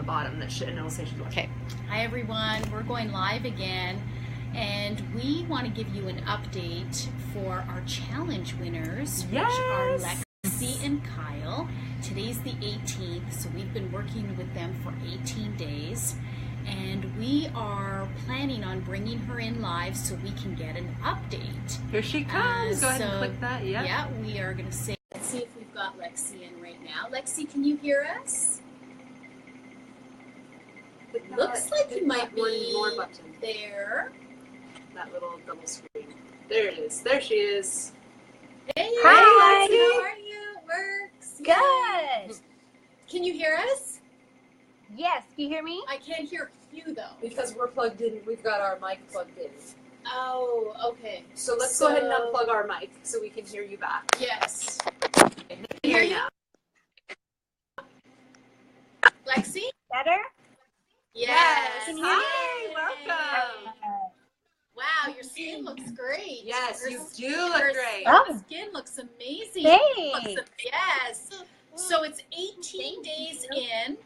bottom and it'll say she's watching. Okay. Hi everyone, we're going live again, and we want to give you an update for our challenge winners, which are Lexi and Kyle. Today's the 18th, so we've been working with them for 18 days, and we are planning on bringing her in live so we can get an update. Here she comes. Go ahead and click that. Yep. Yeah, we are going to say, let's see if we've got Lexi in right now. Lexi, can you hear us? Looks like you might be more button. There. That little double screen. There it is. There she is. Hey, Hi. Lexi, how are you? It works. Good. Can you hear us? Yes. Can you hear me? I can't hear you though. Because we're plugged in. We've got our mic plugged in. Oh, okay. So let's go ahead and unplug our mic so we can hear you back. Yes. Okay, Hear you? Lexi? Better? Yes. Can you hear Hi. Yay. Welcome. Wow, your skin looks great. Yes, Your you do look great. Oh. skin looks amazing. Thanks. Yes. So it's 18 days in.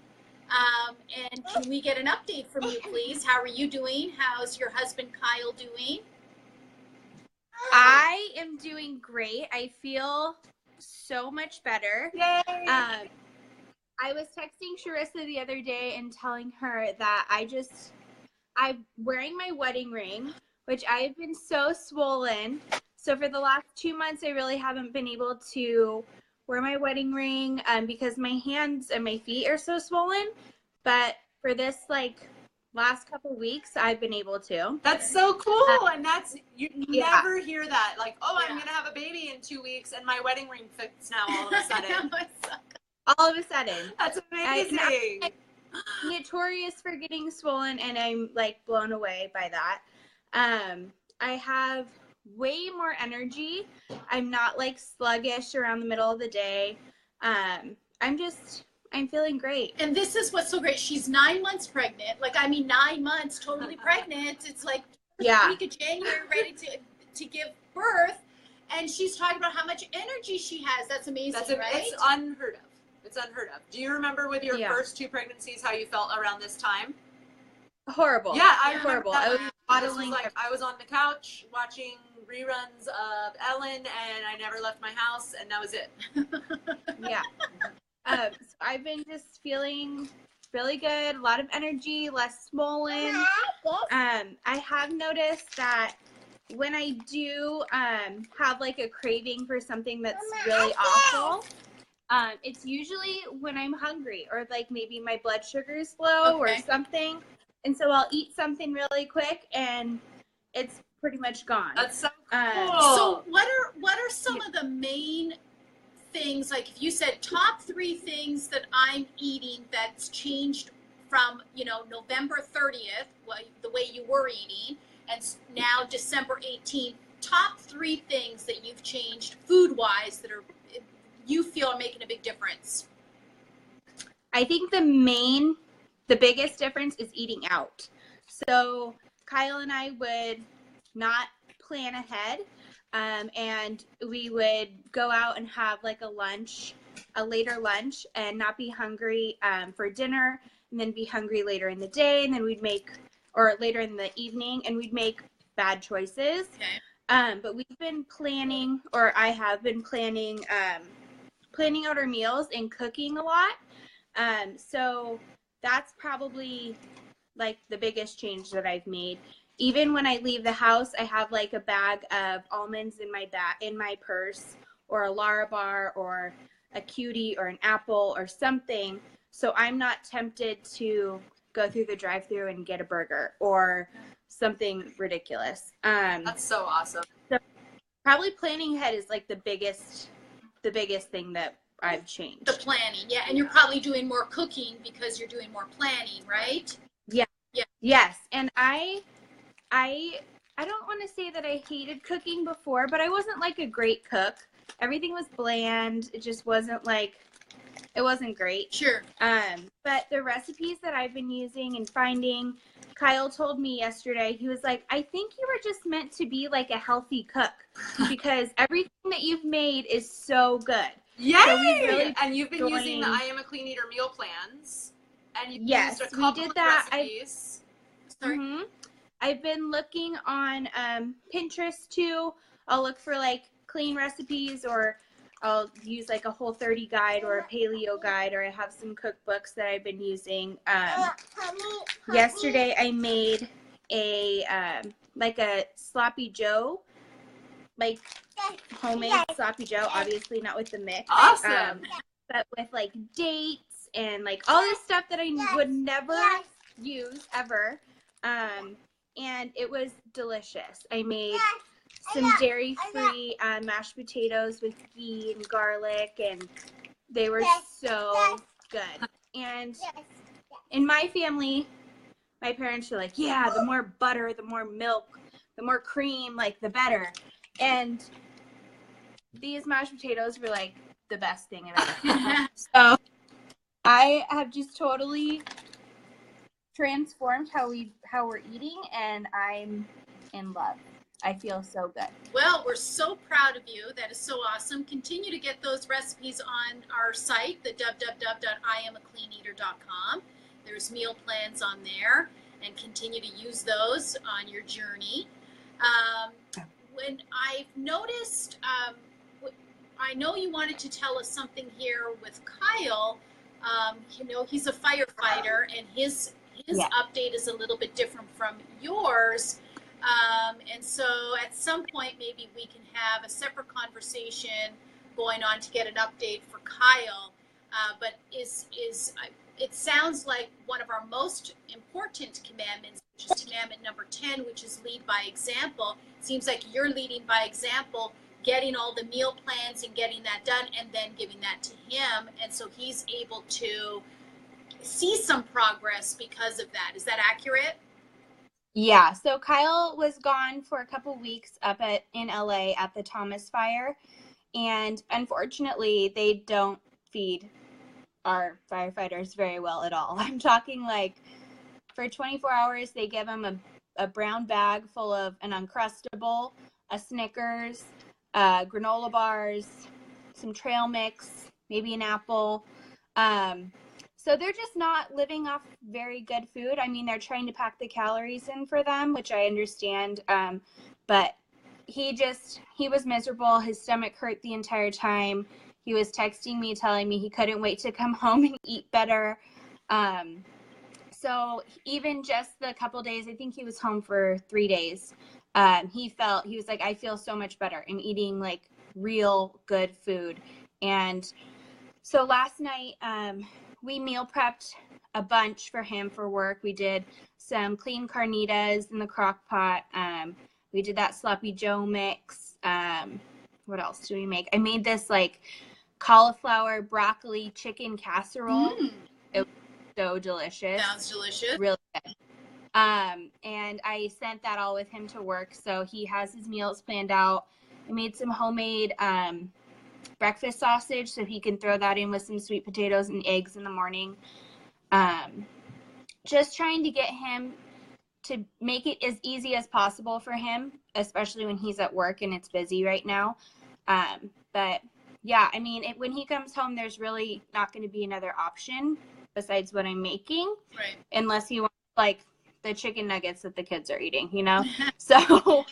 And can we get an update from you, please? How are you doing? How's your husband, Kyle, doing? I am doing great. I feel so much better. Yay. I was texting Sharissa the other day and telling her that I'm wearing my wedding ring, which I've been so swollen. So for the last 2 months, I really haven't been able to wear my wedding ring because my hands and my feet are so swollen. But for this last couple weeks, I've been able to. That's so cool. And that's, you Yeah. never hear that. Like, oh, I'm going to have a baby in 2 weeks and my wedding ring fits now all of a sudden. All of a sudden. That's amazing. I'm notorious for getting swollen, and I'm blown away by that. I have way more energy. I'm not sluggish around the middle of the day. I'm feeling great. And this is what's so great. She's 9 months pregnant. 9 months totally pregnant. It's Yeah. week of January, ready to give birth. And she's talking about how much energy she has. That's amazing, right? It's unheard of. It's unheard of. Do you remember with your Yeah. first 2 pregnancies how you felt around this time? Horrible. Yeah, I remember horrible. that. I was This modeling. was I was on the couch watching reruns of Ellen, and I never left my house, and that was it. Yeah. So I've been just feeling really good, a lot of energy, less swollen. I have noticed that when I do have a craving for something that's really awful, it's usually when I'm hungry or maybe my blood sugar is low or something. And so I'll eat something really quick and it's pretty much gone. That's so cool. So what are some of the main things, if you said top 3 things that I'm eating that's changed from, November 30th, the way you were eating, and now December 18th, top 3 things that you've changed food-wise that you feel are making a big difference? I think the biggest difference is eating out. So Kyle and I would not plan ahead. And we would go out and have a later lunch, and not be hungry for dinner, and then be hungry later in the day, and then or later in the evening, and we'd make bad choices. Okay. But we've been planning, or I have been planning out our meals and cooking a lot. So that's probably the biggest change that I've made. Even when I leave the house, I have a bag of almonds in my purse, or a Larabar, or a cutie, or an apple, or something. So I'm not tempted to go through the drive-thru and get a burger or something ridiculous. That's so awesome. So probably planning ahead is the biggest thing that I've changed. The planning, yeah. And you're probably doing more cooking because you're doing more planning, right? Yeah. Yeah. Yes. And I don't want to say that I hated cooking before, but I wasn't a great cook. Everything was bland. It just wasn't it wasn't great. Sure. But the recipes that I've been using and finding, Kyle told me yesterday, he was like, I think you were just meant to be a healthy cook because everything that you've made is so good. Yay! So and you've been using the I Am a Clean Eater meal plans. And you Yes, used a we couple did of that. recipes. Sorry. I've been looking on Pinterest too. I'll look for like clean recipes, or I'll use like a Whole30 guide or a paleo guide, or I have some cookbooks that I've been using. Yesterday I made a like a sloppy joe, like homemade sloppy joe, obviously not with the mix. Awesome. But with like dates and like all this stuff that I would never use ever. And it was delicious. I made some dairy-free mashed potatoes with ghee and garlic, and they were so good. And in my family, my parents were like, yeah, the more butter, the more milk, the more cream, like the better. And these mashed potatoes were like the best thing I've ever had. So I have just totally transformed how we're eating, and I'm in love. I feel so good. Well, we're so proud of you. That is so awesome. Continue to get those recipes on our site, the www.iamacleaneater.com. There's meal plans on there, and continue to use those on your journey. When I've noticed, I know you wanted to tell us something here with Kyle. He's a firefighter, and his update is a little bit different from yours. And so at some point, maybe we can have a separate conversation going on to get an update for Kyle. But it sounds like one of our most important commandments, which is commandment number 10, which is lead by example. It seems like you're leading by example, getting all the meal plans and getting that done, and then giving that to him. And so he's able to see some progress because of that. Is that accurate? Yeah. So Kyle was gone for a couple weeks in LA at the Thomas Fire. And unfortunately, they don't feed our firefighters very well at all. I'm talking like for 24 hours, they give them a brown bag full of an Uncrustable, a Snickers, granola bars, some trail mix, maybe an apple. So they're just not living off very good food. I mean, they're trying to pack the calories in for them, which I understand. But he was miserable. His stomach hurt the entire time. He was texting me, telling me he couldn't wait to come home and eat better. So even just the couple days, I think he was home for 3 days. He was like, I feel so much better. I'm eating like real good food. And so last night, we meal prepped a bunch for him for work. We did some clean carnitas in the crock pot. We did that sloppy joe mix. What else do we make? I made this like cauliflower broccoli chicken casserole. It was so delicious. Sounds delicious. Really good. And I sent that all with him to work. So he has his meals planned out. I made some homemade breakfast sausage so he can throw that in with some sweet potatoes and eggs in the morning. Just trying to get him to make it as easy as possible for him, especially when he's at work and it's busy right now. But yeah, I mean, when he comes home, there's really not going to be another option besides what I'm making, right? Unless he wants like the chicken nuggets that the kids are eating, So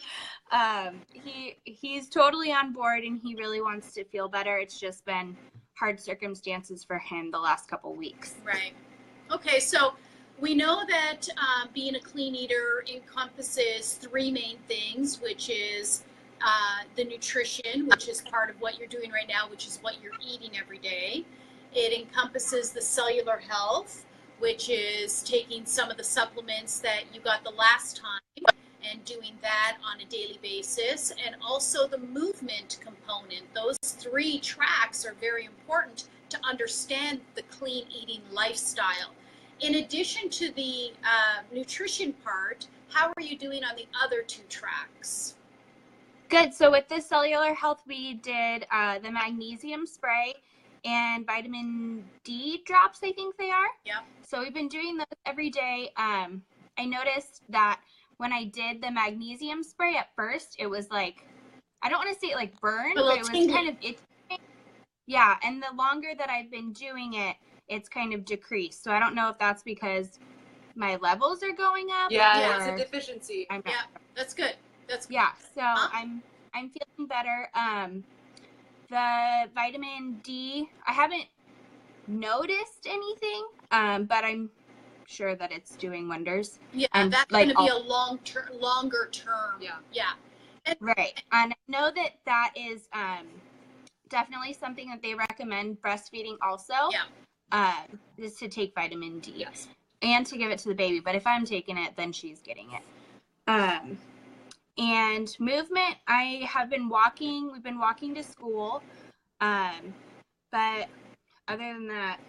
he's totally on board, and he really wants to feel better. It's just been hard circumstances for him the last couple weeks. Right. Okay, so we know that being a clean eater encompasses 3 main things, which is the nutrition, which is part of what you're doing right now, which is what you're eating every day. It encompasses the cellular health, which is taking some of the supplements that you got the last time and doing that on a daily basis, and also the movement component. Those 3 tracks are very important to understand the clean eating lifestyle. In addition to the nutrition part, how are you doing on the other 2 tracks? Good. So with the cellular health, we did the magnesium spray and vitamin D drops, I think they are. Yeah. So we've been doing those every day. I noticed that when I did the magnesium spray at first, it was like, I don't want to say it like burned, but it was kind of itchy. Yeah, and the longer that I've been doing it, it's kind of decreased. So I don't know if that's because my levels are going up. Yeah, or it's a deficiency. I'm not Yeah, sure. that's good. That's good. Yeah, so Huh? I'm feeling better. The vitamin D, I haven't noticed anything, but I'm sure that it's doing wonders. Yeah, And that's like going to be a longer term. Yeah. Yeah. And, right, and I know that is definitely something that they recommend breastfeeding also. Yeah. Is to take vitamin D Yes. and to give it to the baby. But if I'm taking it, then she's getting it. And movement, I have been walking. We've been walking to school. But other than that,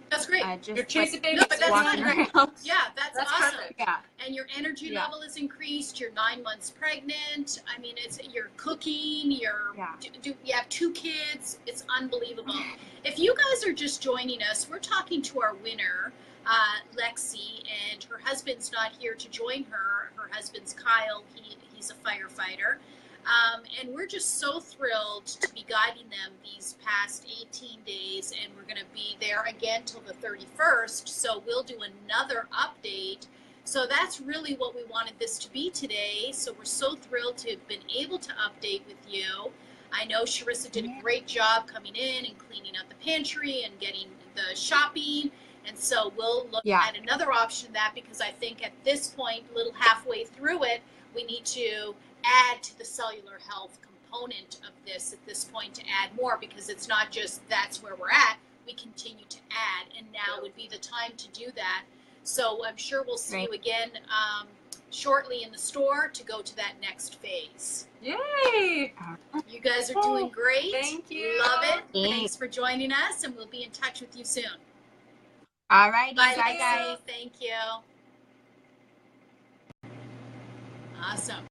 that's great. just You're chasing babies. No, but that's walking fine. around. Yeah, that's awesome. perfect. Yeah. And your energy Yeah. level is increased. You're 9 months pregnant. I mean, you're cooking. Yeah. You have 2 kids. It's unbelievable. If you guys are just joining us, we're talking to our winner, Lexi, and her husband's not here to join her. Her husband's Kyle. He's a firefighter. And we're just so thrilled to be guiding them these past 18 days, and we're going to be there again till the 31st, so we'll do another update. So that's really what we wanted this to be today, so we're so thrilled to have been able to update with you. I know Sharissa did a great job coming in and cleaning up the pantry and getting the shopping, and so we'll look at another option of that, because I think at this point, a little halfway through it, we need to add to the cellular health component of this at this point, to add more, because it's not just that's where we're at. We continue to add, and now would be the time to do that. So I'm sure we'll see you again shortly in the store to go to that next phase. Yay! You guys are doing great. Thank you. Love it. Thanks for joining us, and we'll be in touch with you soon. All right. Bye, Bye guys. Thank you. Awesome.